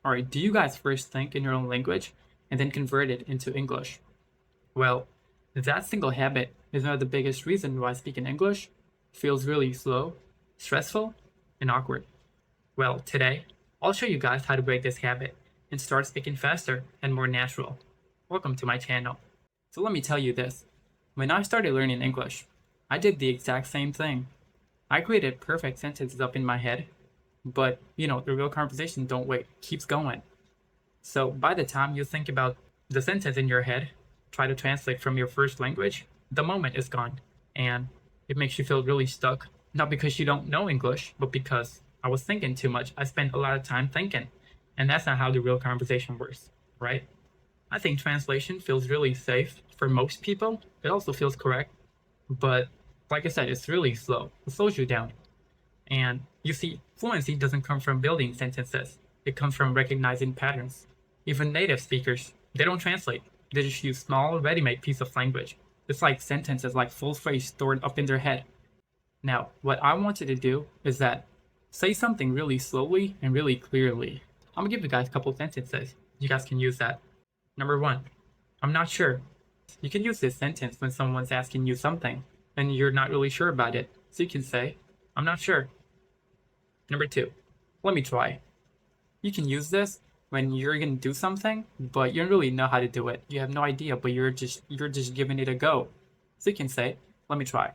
Alright, do you guys first think in your own language and then convert it into English? Well, that single habit is one of the biggest reasons why speaking English feels really slow, stressful, and awkward. Well, today, I'll show you guys how to break this habit and start speaking faster and more natural. Welcome to my channel. So let me tell you this. When I started learning English, I did the exact same thing. I created perfect sentences up in my head, but the real conversation don't wait, keeps going. So by the time you think about the sentence in your head, try to translate from your first language, the moment is gone. And it makes you feel really stuck. Not because you don't know English, but because I was thinking too much. I spent a lot of time thinking. And that's not how the real conversation works, right? I think translation feels really safe for most people. It also feels correct. But like I said, it's really slow. It slows you down. And you see, fluency doesn't come from building sentences. It comes from recognizing patterns. Even native speakers, they don't translate. They just use small, ready-made piece of language. It's like sentences like full phrase stored up in their head. Now, what I want you to do is that say something really slowly and really clearly. I'm gonna give you guys a couple sentences. You guys can use that. Number one, I'm not sure. You can use this sentence when someone's asking you something and you're not really sure about it. So you can say, I'm not sure. Number two, let me try. You can use this when you're gonna do something, but you don't really know how to do it. You have no idea, but you're just giving it a go. So you can say, let me try.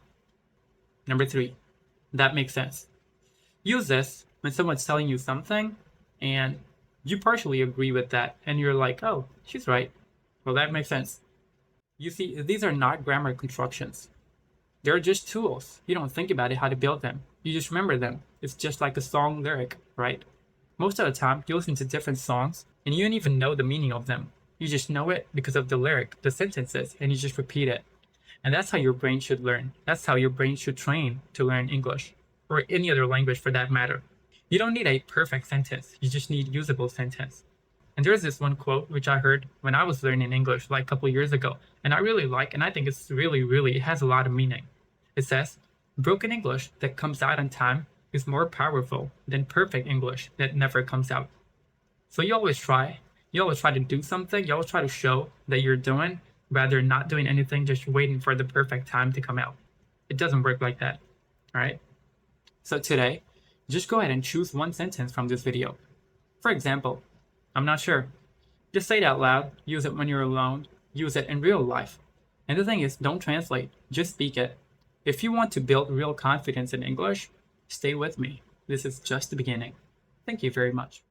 Number three, that makes sense. Use this when someone's telling you something and you partially agree with that and you're like, oh, she's right. Well, that makes sense. You see, these are not grammar constructions. They're just tools. You don't think about it how to build them. You just remember them. It's just like a song lyric, right? Most of the time, you listen to different songs and you don't even know the meaning of them. You just know it because of the lyric, the sentences, and you just repeat it. And that's how your brain should learn. That's how your brain should train to learn English, or any other language for that matter. You don't need a perfect sentence. You just need usable sentence. And there's this one quote which I heard when I was learning English like a couple years ago, and I really like, and I think it's it has a lot of meaning. It says, broken English that comes out on time is more powerful than perfect English that never comes out. So you always try to do something, you always try to show that you're doing, rather than not doing anything, just waiting for the perfect time to come out. It doesn't work like that, all right? So today, just go ahead and choose one sentence from this video. For example, I'm not sure. Just say it out loud, use it when you're alone, use it in real life. And the thing is, don't translate, just speak it. If you want to build real confidence in English, stay with me. This is just the beginning. Thank you very much.